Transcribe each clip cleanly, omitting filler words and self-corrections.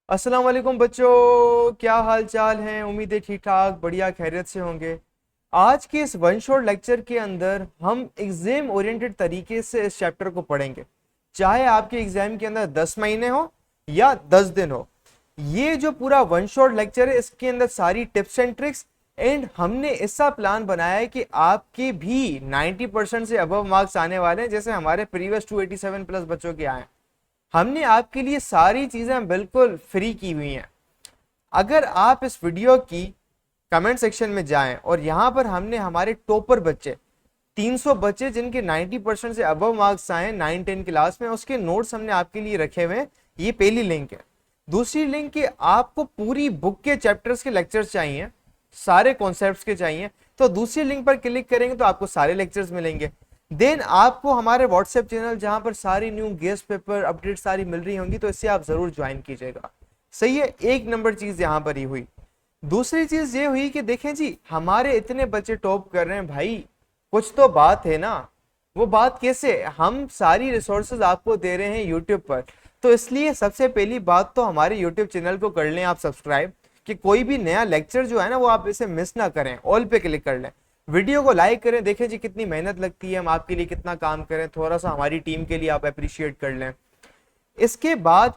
अस्सलाम वालेकुम बच्चों, क्या हाल चाल हैं। उम्मीद है ठीक ठाक बढ़िया खैरियत से होंगे। आज के इस वन शॉट लेक्चर के अंदर हम एग्जाम ओरिएंटेड तरीके से इस चैप्टर को पढ़ेंगे। चाहे आपके एग्जाम के अंदर 10 महीने हो या 10 दिन हो, ये जो पूरा वन शॉट लेक्चर है इसके अंदर सारी टिप्स एंड ट्रिक्स एंड हमने ऐसा प्लान बनाया है कि आपके भी 90% से अबव मार्क्स आने वाले हैं, जैसे हमारे प्रीवियस 287 प्लस बच्चों के आए। हमने आपके लिए सारी चीजें बिल्कुल फ्री की हुई हैं। अगर आप इस वीडियो की कमेंट सेक्शन में जाएं और यहां पर हमने हमारे टॉपर बच्चे 300 बच्चे जिनके 90% से अबव मार्क्स आए 9-10 क्लास में, उसके नोट्स हमने आपके लिए रखे हुए हैं। ये पहली लिंक है। दूसरी लिंक कि आपको पूरी बुक के चैप्टर्स के लेक्चर्स चाहिए, सारे कॉन्सेप्ट्स के चाहिए, तो दूसरी लिंक पर क्लिक करेंगे तो आपको सारे लेक्चर्स मिलेंगे। देन आपको हमारे व्हाट्सएप चैनल जहां पर सारी न्यू गेस्ट पेपर अपडेट सारी मिल रही होंगी, तो इससे आप जरूर ज्वाइन कीजिएगा। सही है, एक नंबर चीज यहां पर ही हुई। दूसरी चीज ये हुई कि देखें जी, हमारे इतने बच्चे टॉप कर रहे हैं भाई, कुछ तो बात है ना। वो बात कैसे, हम सारी रिसोर्सेज आपको दे रहे हैं यूट्यूब पर, तो इसलिए सबसे पहली बात तो हमारे यूट्यूब चैनल को कर लें आप सब्सक्राइब, कि कोई भी नया लेक्चर जो है ना वो आप इसे मिस ना करें। ऑल पे क्लिक कर लें, वीडियो को लाइक करें, देखें जी कितनी मेहनत लगती है, हम आपके लिए कितना काम करें, थोड़ा सा हमारी टीम के लिए आप अप्रिशिएट कर लें। इसके बाद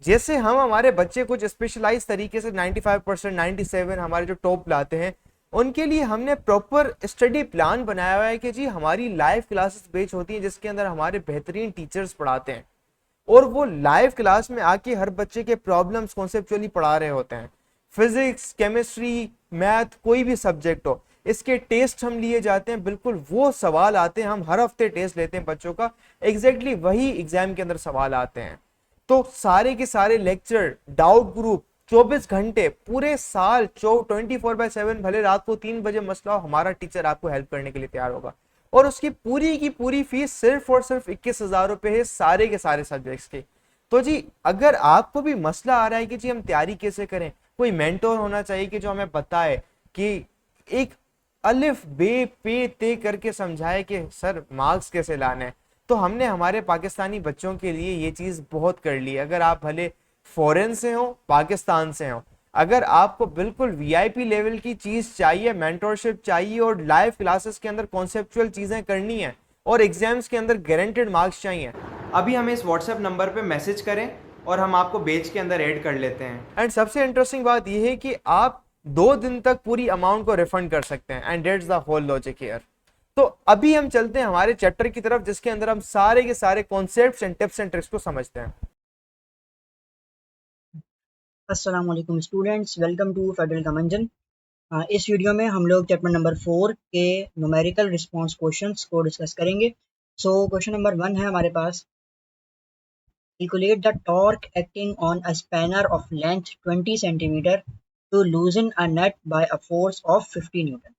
जैसे हम हमारे बच्चे कुछ स्पेशलाइज तरीके से 95% 97 हमारे जो टॉप लाते हैं, उनके लिए हमने प्रॉपर स्टडी प्लान बनाया हुआ है कि जी हमारी लाइव क्लासेस बेच होती हैं जिसके अंदर हमारे बेहतरीन टीचर्स पढ़ाते हैं और वो लाइव क्लास में आके हर बच्चे के प्रॉब्लम्स कॉन्सेप्चुअली पढ़ा रहे होते हैं। फिजिक्स, केमिस्ट्री, मैथ, कोई भी सब्जेक्ट हो, इसके टेस्ट हम लिए जाते हैं, बिल्कुल वो सवाल आते हैं। हम हर हफ्ते टेस्ट लेते हैं बच्चों का, एग्जैक्टली वही एग्जाम के अंदर सवाल आते हैं। तो सारे के सारे लेक्चर, डाउट ग्रुप, 24 घंटे पूरे साल 24/7, भले रात को 3 बजे मसला हो, हमारा टीचर आपको हेल्प करने के लिए तैयार होगा। और उसकी पूरी की पूरी फीस सिर्फ और सिर्फ 21,000 रुपए है, सारे के सारे सब्जेक्ट्स की। तो जी अगर आपको भी मसला आ रहा है कि जी हम तैयारी कैसे करें, कोई मेंटोर होना चाहिए कि जो हमें बताए कि एक अलिफ बे पे ते करके समझाए कि सर मार्क्स कैसे लाने हैं, तो हमने हमारे पाकिस्तानी बच्चों के लिए ये चीज बहुत कर ली। अगर आप भले फॉरेन से हो, पाकिस्तान से हो, अगर आपको बिल्कुल वीआईपी लेवल की चीज चाहिए, मेंटोरशिप चाहिए और लाइव क्लासेस के अंदर कॉन्सेप्चुअल चीजें करनी है और एग्जाम्स के अंदर गारंटेड मार्क्स चाहिए, अभी हमें इस व्हाट्सएप नंबर पे मैसेज करें और हम आपको बेच के अंदर ऐड कर लेते हैं। एंड सबसे इंटरेस्टिंग बात यह है कि आप 2 दिन तक पूरी अमाउंट को रिफंड कर सकते हैं। And that's the whole logic here. तो अभी हम चलते हैं हमारे चैप्टर की तरफ जिसके अंदर हम सारे के सारे concepts and tips and tricks को समझते हैं। अस्सलाम वालेकुम स्टूडेंट्स, वेलकम टू फेडरल कमंजन। इस वीडियो में हम लोग चैप्टर नंबर 4 के न्यूमेरिकल रिस्पांस क्वेश्चंस को डिस्कस करेंगे। सो क्वेश्चन नंबर 1 है हमारे पास, calculate the torque acting on a spanner of length 20 centimetre to loosen a nut by a force of 50 newton.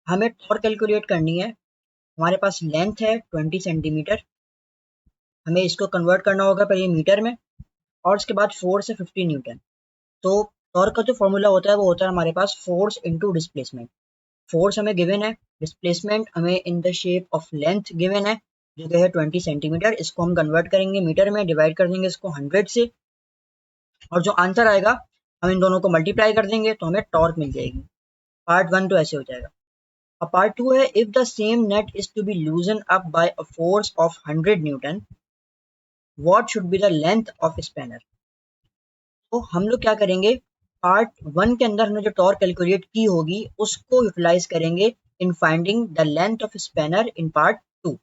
हमें टॉर्क कैलकुलेट करनी है। हमारे पास लेंथ है 20 सेंटीमीटर, हमें इसको कन्वर्ट करना होगा पहले मीटर में, और उसके बाद फोर्स है 50 न्यूटन। तो टॉर्क का जो फॉर्मूला होता है वो होता है हमारे पास फोर्स इनटू डिस्प्लेसमेंट। फोर्स हमें गिवन है, डिस्प्लेसमेंट हमें in the shape of length given है जो कि है 20 सेंटीमीटर। इसको हम कन्वर्ट करेंगे मीटर में, डिवाइड कर देंगे इसको 100 से, और जो आंसर आएगा हम इन दोनों को मल्टीप्लाई कर देंगे तो हमें टॉर्क मिल जाएगी। पार्ट 1 तो ऐसे हो जाएगा। अब पार्ट 2 है, if the same nut is to be loosen up by a force of 100 newton, what should be the length of spanner. तो हम लोग क्या करेंगे, पार्ट 1 के अंदर हमने जो टॉर्क कैलकुलेट की होगी उसको यूटिलाइज करेंगे in finding the length of spanner in part 2।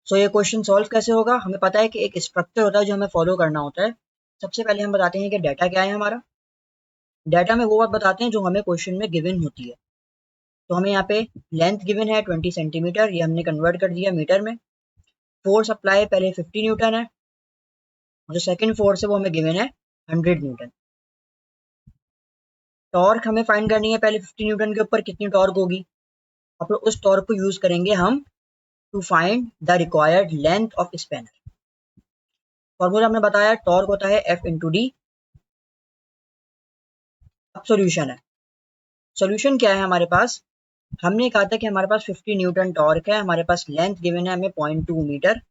सो ये क्वेश्चन सॉल्व कैसे होगा, हमें पता है कि एक स्ट्रक्चर होता है जो हमें फॉलो करना होता है। सबसे पहले हम बताते हैं कि डाटा क्या है हमारा। डाटा में वो बात बताते हैं जो हमें क्वेश्चन में गिवन होती है। तो हमें यहाँ पे लेंथ गिवन है 20 सेंटीमीटर, ये हमने कन्वर्ट कर दिया मीटर में। फोर्स अप्लाई पहले 50 न्यूटन है, और जो सेकंड फोर्स है वो हमें गिवन है 100 न्यूटन। टॉर्क हमें फाइंड करनी है, पहले 50 न्यूटन के ऊपर कितनी टॉर्क होगी, और फिर उस टॉर्क को यूज करेंगे हम to find the required length of spanner. Formula हमने बताया, टॉर्क होता है एफ इंटू डी। अब सॉल्यूशन है। सॉल्यूशन क्या है हमारे पास, हमने कहा था कि हमारे पास 50 न्यूटन टॉर्क है, हमारे पास लेंथ गिवन है हमें 0.2 मीटर,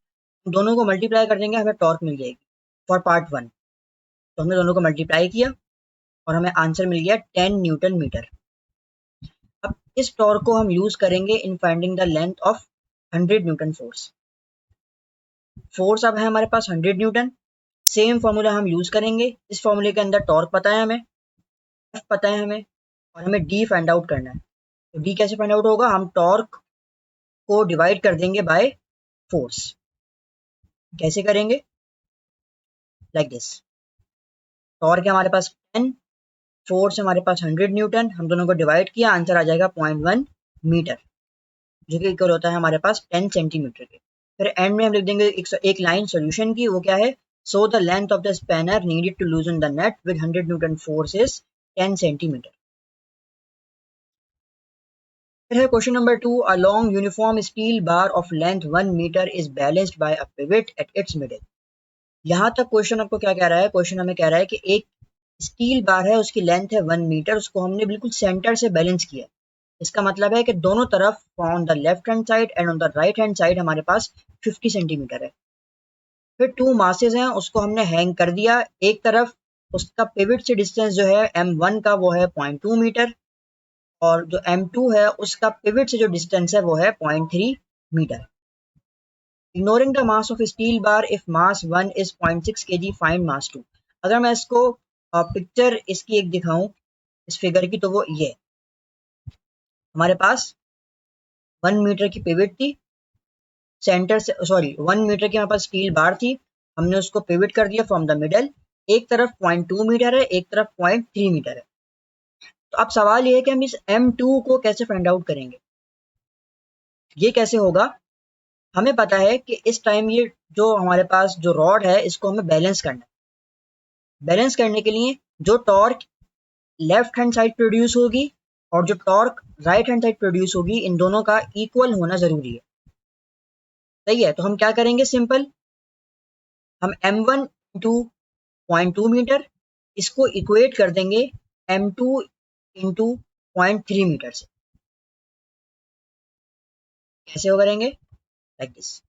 दोनों को मल्टीप्लाई कर देंगे हमें टॉर्क मिल जाएगी। For part 1। तो हमने दोनों को मल्टीप्लाई किया और हमें आंसर मिल गया 10 न्यूटन मीटर। अब इस टॉर्क को हम यूज करेंगे in finding the length of 100 newton force. Force अब है हमारे पास 100 न्यूटन। सेम फॉर्मूला हम यूज करेंगे। इस फॉर्मूले के अंदर टॉर्क पता है हमें, एफ पता है हमें, और हमें डी फाइंड आउट करना है। तो डी कैसे फाइंड आउट होगा? हम टॉर्क को डिवाइड कर देंगे बाय फोर्स। कैसे करेंगे? Like this. टॉर्क है हमारे पास 10, फोर्स हमारे पास 100 न्यूटन, हम दोनों को डिवाइड किया, आंसर आ जाएगा 0.1 मीटर, जो कि इक्वल होता है हमारे पास 10 सेंटीमीटर के। फिर एंड में हम लिख देंगे एक लाइन सोल्यूशन की, वो क्या है? So the length of the spanner needed to loosen the nut with 100 newton force is 10 centimetre. फिर है question number 2। A long uniform steel bar of length 1 metre is balanced by a pivot at its middle. यहाँ तक question आपको क्या कह रहा है? Question हमें कह रहा है कि एक स्टील बार है, उसकी लेंथ है 1 मीटर, उसको हमने बिल्कुल सेंटर से बैलेंस किया। इसका मतलब है कि दोनों तरफ on the left hand side and on the right hand side हमारे पास 50 सेंटीमीटर है। फिर 2 मासेस हैं, उसको हमने हैंग कर दिया। एक तरफ उसका पिवट से डिस्टेंस जो है m1 का वो है 0.2 मीटर, और जो m2 है उसका पिवट से जो डिस्टेंस है वो है 0.3 metre. Ignoring the mass of steel bar if mass 1 is 0.6 kg find mass 2। अगर मैं इसको पिक्चर इसकी एक दिखाऊं इस फिगर की, तो वो ये हमारे पास 1 मीटर की पिवट थी, सेंटर से 1 मीटर की हमारे पास स्टील बार थी, हमने उसको पिवट कर दिया फ्रॉम द मिडल। एक तरफ 0.2 मीटर है, एक तरफ 0.3 मीटर है। तो अब सवाल ये है कि हम इस m2 को कैसे फाइंड आउट करेंगे? ये कैसे होगा? हमें पता है कि इस टाइम ये जो हमारे पास जो रॉड है, इसको हमें बैलेंस करना है। बैलेंस करने के लिए जो torque left hand side produce होगी और जो torque right hand side produce होगी, इन दोनों का इक्वल होना जरूरी है। सही है? तो हम क्या करेंगे? सिंपल, हम m1 इंटू 0.2 मीटर इसको इक्वेट कर देंगे m2 इंटू 0.3 मीटर से। कैसे वो करेंगे? Like this,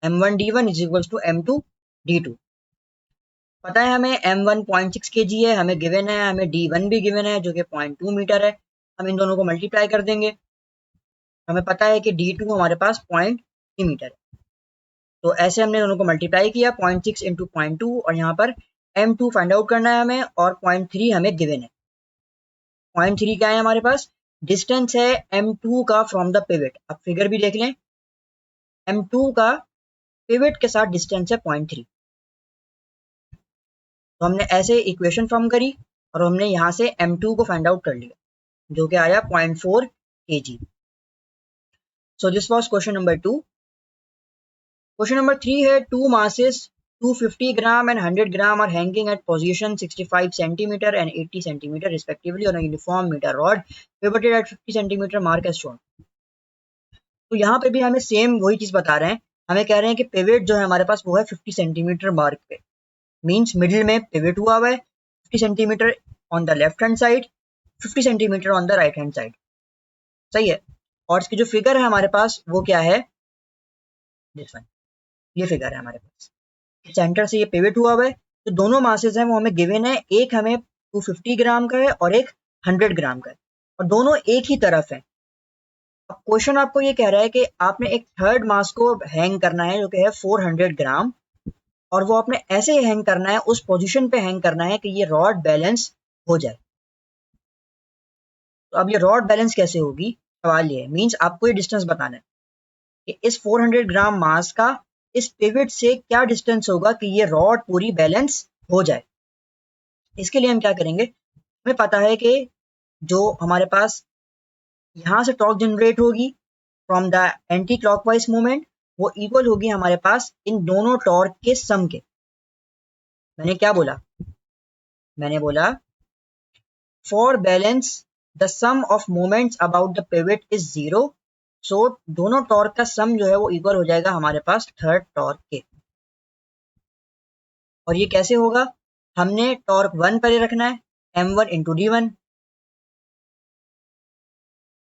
m1 d1 is equal to m2 d2। पता है हमें m1 0.6 kg है, हमें गिवन है, हमें d1 भी गिवन है जो कि 0.2 मीटर है। हम इन दोनों को मल्टीप्लाई कर देंगे। हमें पता है कि d2 हमारे पास 0.3 मीटर है। तो ऐसे हमने दोनों को मल्टीप्लाई किया, 0.6 इंटू 0.2, और यहाँ पर m2 फाइंड आउट करना है हमें, और 0.3 हमें गिवन है। 0.3 क्या है हमारे पास? डिस्टेंस है m2 का फ्रॉम द पिवट। अब फिगर भी देख लें, m2 का पिवट के साथ डिस्टेंस है 0.3। तो हमने ऐसे इक्वेशन फॉर्म करी और हमने यहाँ से m2 को फाइंड आउट कर लिया, जो कि आया 0.4 kg। So this was question number 2। Question number 3 है, two masses 250 gram and 100 gram are hanging at position 65 centimeter and 80 centimeter respectively on a uniform meter rod pivoted at 50 centimeter mark as shown। तो यहाँ पे भी हमें same वही चीज बता रहे हैं। हमें कह रहे हैं कि पिवट जो है हमारे पास वो है 50 सेंटीमीटर मार्क पे, मींस मिडिल में पिवट हुआ हुआ है 50 centimetre on the left hand side, 50 centimetre on the right hand side. सही है? और इसकी जो फिगर है हमारे पास वो क्या है? दिस वन, ये फिगर है हमारे पास। सेंटर से ये पिवट हुआ हुआ है। तो दोनों मासेस हैं वो हमें गिवन है, एक हमें 250 ग्राम का है और एक 100 ग्राम का है, और दोनों एक ही तरफ है। अब क्वेश्चन आपको ये कह रहा है कि आपने एक थर्ड मास को हैंग करना है जो कि है 400 ग्राम, और वो आपने ऐसे हैंग करना है, उस पोजीशन पे हैंग करना है कि ये रॉड बैलेंस हो जाए। तो अब ये रॉड बैलेंस कैसे होगी? सवाल ये है, मींस आपको ये डिस्टेंस बताना है कि इस 400 ग्राम मास का इस पिवट से क्या डिस्टेंस होगा कि ये रॉड पूरी बैलेंस हो जाए। इसके लिए हम क्या करेंगे? हमें पता है कि जो हमारे पास यहाँ से टॉर्क जनरेट होगी from the anti clockwise movement, वो इक्वल होगी हमारे पास इन दोनों टॉर्क के सम के। मैंने क्या बोला? मैंने बोला for balance the sum of moments about the pivot is 0। सो दोनों टॉर्क का सम जो है वो इक्वल हो जाएगा हमारे पास थर्ड टॉर्क के। और ये कैसे होगा? हमने टॉर्क 1 पहले रखना है, m1 इंटू d1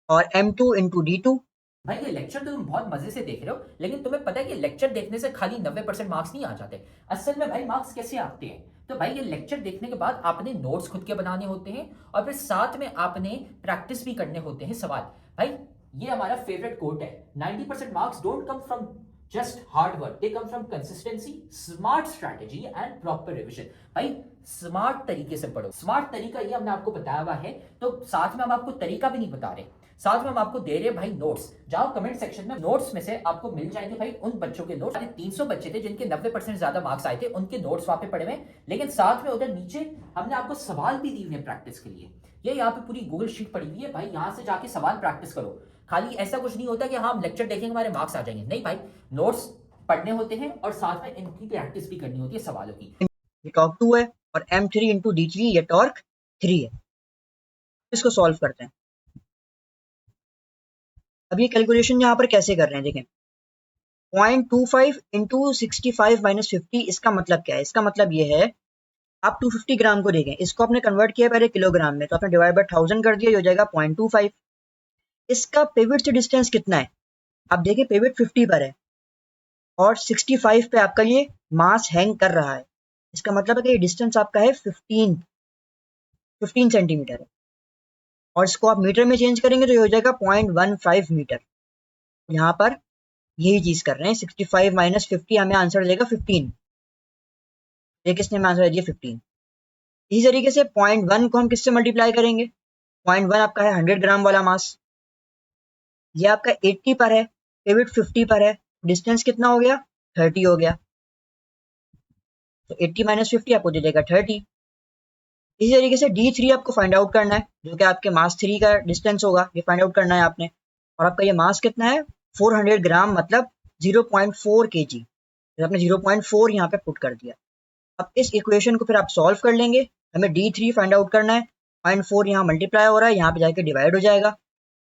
और m2 इंटू d2, भाई ये लेक्चर तो तुम बहुत मजे से देख रहे हो, लेकिन तुम्हें पता है कि लेक्चर देखने से खाली 90% मार्क्स नहीं आ जाते। असल में भाई मार्क्स कैसे आते हैं, तो भाई ये लेक्चर देखने के बाद आपने नोट्स खुद के बनाने होते हैं और फिर साथ में आपने प्रैक्टिस भी करने होते हैं सवाल। भाई ये हमारा फेवरेट कोट है, 90% marks don't come from just hard work, they come from consistency, smart strategy and proper revision. भाई स्मार्ट तरीके से पढ़ो, स्मार्ट तरीका ये हमने आपको बताया हुआ है, तो साथ में हम आपको तरीका भी नहीं बता रहे, साथ में हम आपको दे रहे हैं भाई नोट्स। जाओ कमेंट सेक्शन में, नोट्स में से आपको मिल जाएंगे भाई उन बच्चों के नोट्स। 300 बच्चे थे जिनके 90% ज्यादा मार्क्स आए थे, उनके नोट्स वहां पे पड़े हुए, लेकिन साथ में उधर नीचे हमने आपको सवाल भी दिए हुए प्रैक्टिस के लिए। ये यहाँ पे पूरी गूगल शीट पड़ी हुई है भाई, यहाँ से जाके सवाल प्रैक्टिस करो। खाली ऐसा कुछ नहीं होता कि हाँ हम लेक्चर देखेंगे हमारे मार्क्स आ जाएंगे, नहीं भाई, नोट्स पढ़ने होते हैं और साथ में इनकी प्रैक्टिस भी करनी होती है सवालों की। ये टॉर्क 2 है और m3 इंटू d3 ये टॉर्क 3 है। इसको सॉल्व करते हैं। अब ये कैलकुलेशन यहाँ पर कैसे कर रहे हैं देखें, 0.25 इंटू 65 माइनस 50, इसका मतलब क्या है? इसका मतलब ये है, आप 250 ग्राम को देखें, इसको आपने कन्वर्ट किया पहले किलोग्राम में, तो आपने डिवाइड बाय 1000 कर दिया, ये हो जाएगा 0.25। इसका पिवट से डिस्टेंस कितना है? आप देखिए पिवट 50 पर है और 65 पे आपका ये मास हैंग कर रहा है। इसका मतलब है कि ये डिस्टेंस आपका है 15 सेंटीमीटर है, और इसको आप मीटर में चेंज करेंगे तो ये हो जाएगा 0.15 मीटर। यहाँ पर यही चीज कर रहे हैं, 65 माइनस 50 हमें आंसर देगा 15। ये किसने हमें आंसर दिया 15। इसी तरीके से 0.1 को हम किससे मल्टीप्लाई करेंगे? 0.1 आपका है 100 ग्राम वाला मास, ये आपका 80 पर है, पिवट 50 पर है, डिस्टेंस कितना हो गया? 30 हो गया। तो 80 माइनस 50 आपको दे देगा 30। इसी तरीके से D3 आपको फाइंड आउट करना है, जो कि आपके मास 3 का डिस्टेंस होगा, ये फाइंड आउट करना है आपने। और आपका ये मास कितना है? 400 ग्राम, मतलब 0.4 kg। तो आपने 0.4 यहाँ पे पुट कर दिया। अब इस इक्वेशन को फिर आप सॉल्व कर लेंगे, हमें D3 फाइंड आउट करना है। 0.4 यहाँ मल्टीप्लाई हो रहा है, यहाँ पे जाके डिवाइड हो जाएगा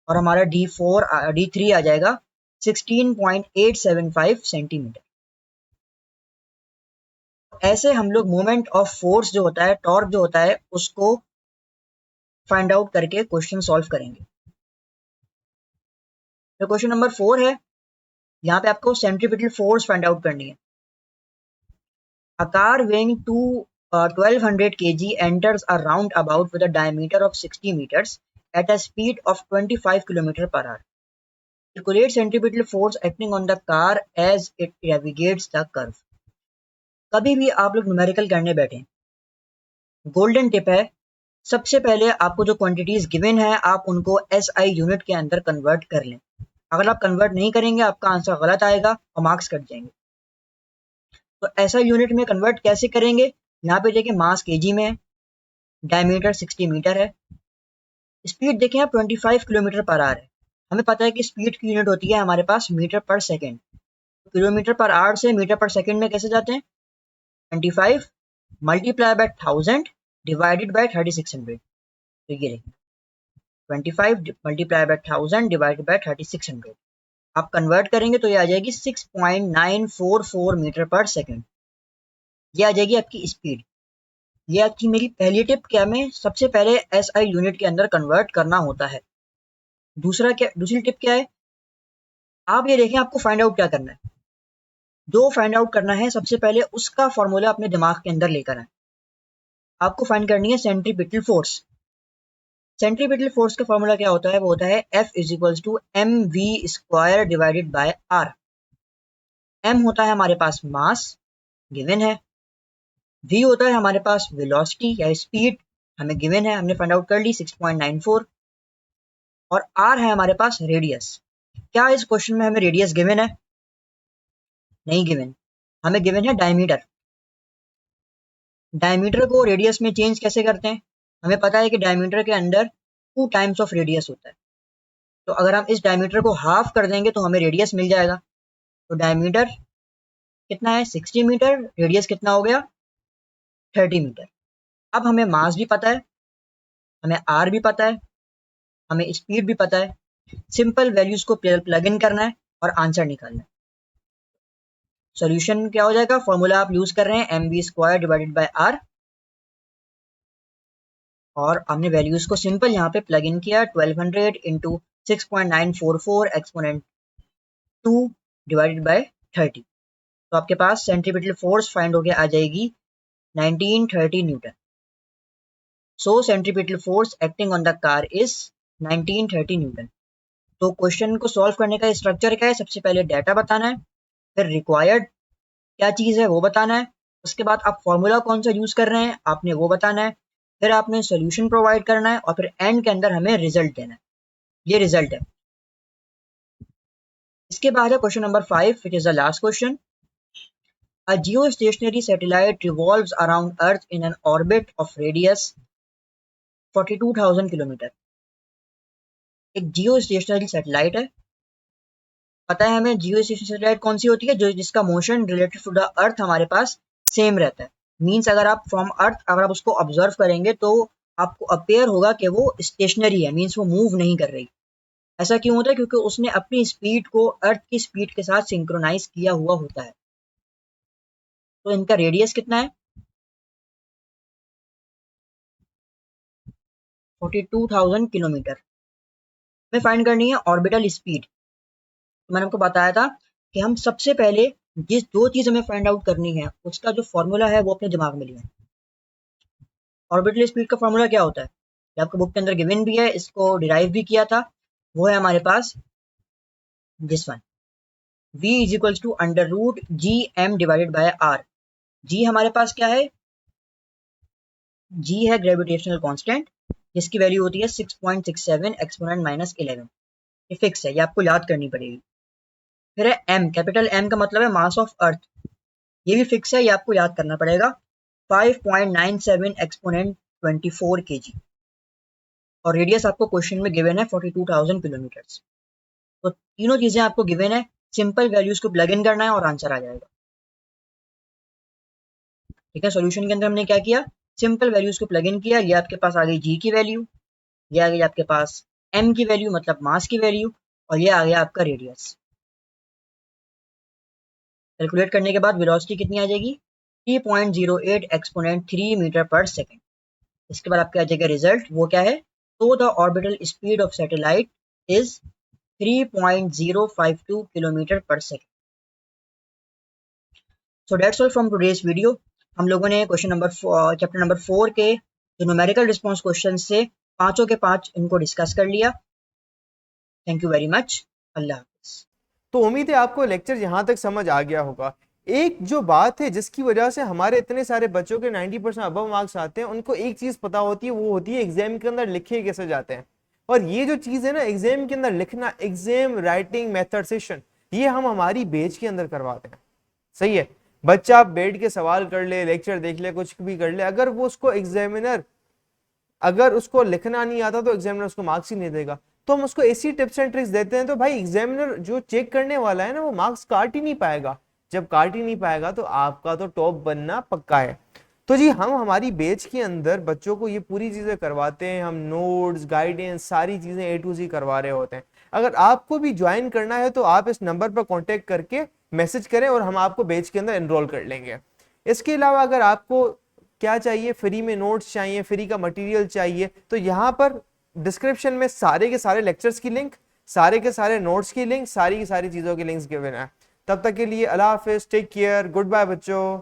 और हमारा D3 आ जाएगा 16.875 सेंटीमीटर। ऐसे हम लोग मोमेंट ऑफ फोर्स जो होता है, टॉर्क जो होता है, उसको फाइंड आउट करके क्वेश्चन सॉल्व करेंगे। तो क्वेश्चन नंबर 4 है, यहाँ पे आपको सेंट्रीपिटल फोर्स फाइंड आउट करनी है। A car weighing 1200 kg enters a roundabout with a diameter of 60 meters at a speed of 25 km per hour. Calculate centripetal force acting on the car as it navigates the curve. कभी भी आप लोग numerical करने बैठे, golden tip है, सबसे पहले आपको जो क्वांटिटीज गिवन है आप उनको SI यूनिट के अंदर कन्वर्ट कर लें। अगर आप कन्वर्ट नहीं करेंगे आपका आंसर गलत आएगा और मार्क्स कट जाएंगे। तो SI यूनिट में कन्वर्ट कैसे करेंगे? यहाँ पे देखिए मास केजी में है, डायमीटर 60 मीटर है, स्पीड देखें आप 25 किलोमीटर पर आवर है। हमें पता है कि स्पीड की यूनिट होती है हमारे पास मीटर पर सेकेंड। किलोमीटर पर आवर से मीटर पर सेकेंड में कैसे जाते हैं? 25 मल्टीप्लाई बाय 1000 डिवाइडेड बाय 3600। तो ये देखिए 25 मल्टीप्लाई बाय 1000 डिवाइडेड बाय 3600, आप कन्वर्ट करेंगे तो ये आ जाएगी 6.944 मीटर पर सेकेंड। ये आ जाएगी आपकी स्पीड। ये आपकी मेरी पहली टिप कि हमें सबसे पहले SI यूनिट के अंदर कन्वर्ट करना होता है। दूसरी टिप क्या है? आप ये देखें आपको फाइंड आउट क्या करना है। जो फाइंड आउट करना है सबसे पहले उसका फॉर्मूला अपने दिमाग के अंदर लेकर आए। आपको फाइंड करनी है सेंट्रीपिटल फोर्स। सेंट्रीपिटल फोर्स का फॉर्मूला क्या होता है? वो होता है F is equals to mv square divided by r। m होता है हमारे पास मास, गिवन है। v होता है हमारे पास वेलोसिटी या स्पीड, हमें गिवन है, हमने फाइंड आउट कर ली 6.94। और r है हमारे पास रेडियस। क्या इस क्वेश्चन में हमें रेडियस गिवन है? नहीं गिवन, हमें गिवन है डायमीटर। डायमीटर को रेडियस में चेंज कैसे करते हैं? हमें पता है कि डायमीटर के अंदर 2 टाइम्स ऑफ रेडियस होता है। तो अगर हम इस डायमीटर को हाफ कर देंगे तो हमें रेडियस मिल जाएगा। तो डायमीटर कितना है? 60 मीटर, रेडियस कितना हो गया? 30 मीटर। अब हमें मास भी पता है, हमें आर भी पता है, हमें स्पीड भी पता है। सिंपल वैल्यूज को प्लग इन करना है और आंसर निकालना है। सॉल्यूशन क्या हो जाएगा? फॉर्मूला आप यूज कर रहे हैं mv square divided by r, और हमने वैल्यूज को सिंपल यहाँ पे प्लग इन किया। 1200 इंटू 6.944 एक्सपोनेंट 2 डिवाइडेड बाय 30। तो आपके पास सेंट्रीपिटल फोर्स फाइंड होके आ जाएगी 1930 Newton. So centripetal force acting on the car is 1930 Newton. तो क्वेश्चन को सॉल्व करने का स्ट्रक्चर क्या है, सबसे पहले डाटा बताना है, फिर रिक्वायर्ड क्या चीज़ है वो बताना है, उसके बाद आप फॉर्मूला कौन सा यूज़ कर रहे हैं आपने वो बताना है, फिर आपने सोल्यूशन प्रोवाइड करना है और फिर एंड के अंदर हमें रिजल्ट देना है। ये रिजल्ट है। इसके बाद है question number 5 which is the last question. A geostationary satellite revolves around Earth in an orbit of radius 42,000 kilometre. एक जियोस्टेशनरी सैटेलाइट है। पता है हमें जियोस्टेशनरी सैटेलाइट कौन सी होती है, जो जिसका motion related to the earth हमारे पास सेम रहता है। मीन्स अगर आप फ्रॉम अर्थ अगर आप उसको ऑब्जर्व करेंगे तो आपको अपेयर होगा कि वो स्टेशनरी है, मीन्स वो मूव नहीं कर रही। ऐसा क्यों होता है? क्योंकि उसने अपनी स्पीड को अर्थ की स्पीड के साथ सिंक्रोनाइज किया हुआ होता है। तो इनका रेडियस कितना है? 42,000 किलोमीटर। हमें फाइंड करनी है ऑर्बिटल स्पीड। तो मैंने आपको बताया था कि हम सबसे पहले जिस दो चीज हमें फाइंड आउट करनी है उसका जो फॉर्मूला है वो अपने दिमाग में लिया है। ऑर्बिटल स्पीड का फॉर्मूला क्या होता है? ये आपको बुक के अंदर गिवन भी है, इसको डिराइव भी किया था। वो है हमारे पास this one, v is equals to under root G M divided by R. G हमारे पास क्या है? जी है ग्रेविटेशनल कांस्टेंट, जिसकी वैल्यू होती है 6.67 एक्सपोनेंट माइनस 11। ये फिक्स है, ये आपको याद करनी पड़ेगी। फिर है एम, कैपिटल एम का मतलब है मास ऑफ अर्थ, ये भी फिक्स है, ये आपको याद करना पड़ेगा 5.97 एक्सपोनेंट 24 kg। और रेडियस आपको क्वेश्चन में गिवन है 42,000 किलोमीटर। तो तीनों चीजें आपको गिवन है, सिंपल वैल्यूज को प्लग इन करना है और आंसर आ जाएगा। ठीक है, सॉल्यूशन के अंदर हमने क्या किया, सिंपल वैल्यूज को प्लग इन किया। ये आपके पास आ गई जी की वैल्यू, ये आ गई आपके पास एम की वैल्यू मतलब मास की वैल्यू, और ये आ गया आपका रेडियस। कैलकुलेट करने के बाद वेलोसिटी कितनी आ जाएगी? 3.08 एक्सपोनेंट 3 मीटर पर सेकेंड। इसके बाद आपका आ जाएगा रिजल्ट, वो क्या है? तो the orbital speed of satellite is 3.052 kilometre per second. So that's all from today's video. हम लोगों ने चैप्टर नंबर 4 के जो न्यूमेरिकल रिस्पॉन्स क्वेश्चन से पांचों के पांच इनको डिस्कस कर लिया। Thank you very much. अल्लाह हाफिज। तो उम्मीद है आपको लेक्चर यहाँ तक समझ आ गया होगा। एक जो बात है जिसकी वजह से हमारे इतने सारे बच्चों के 90% अबव मार्क्स आते हैं, उनको एक चीज पता होती है, वो होती है एग्जाम के अंदर लिखे कैसे जाते हैं। और ये जो चीज है ना, एग्जाम के अंदर लिखना, एग्जाम राइटिंग मेथड सेशन, ये हम हमारी बैच के अंदर करवाते हैं। सही है, बच्चा बैठ के सवाल कर ले, लेक्चर देख ले, कुछ भी कर ले, अगर वो उसको एग्जामिनर अगर उसको लिखना नहीं आता तो एग्जामिनर उसको मार्क्स ही नहीं देगा। तो हम उसको ऐसी टिप्स एंड ट्रिक्स देते हैं तो भाई एग्जामिनर जो चेक करने वाला है ना, वो मार्क्स काट ही नहीं पाएगा। जब काट ही नहीं पाएगा तो आपका तो टॉप बनना पक्का है। तो जी हम हमारी बैच के अंदर बच्चों को ये पूरी चीजें करवाते हैं, हम नोट्स, गाइडेंस, सारी चीजें A to Z करवा रहे होते हैं। अगर आपको भी ज्वाइन करना है तो आप इस नंबर पर कॉन्टेक्ट करके मैसेज करें और हम आपको बैच के अंदर एनरोल कर लेंगे। इसके अलावा अगर आपको क्या चाहिए, फ्री में नोट्स चाहिए, फ्री का मटेरियल चाहिए, तो यहाँ पर डिस्क्रिप्शन में सारे के सारे लेक्चर्स की लिंक, सारे के सारे नोट्स की लिंक, सारी की सारी चीजों की लिंक्स गिवन है। तब तक के लिए अल्लाह हाफिज, टेक केयर, गुड बाय बच्चों।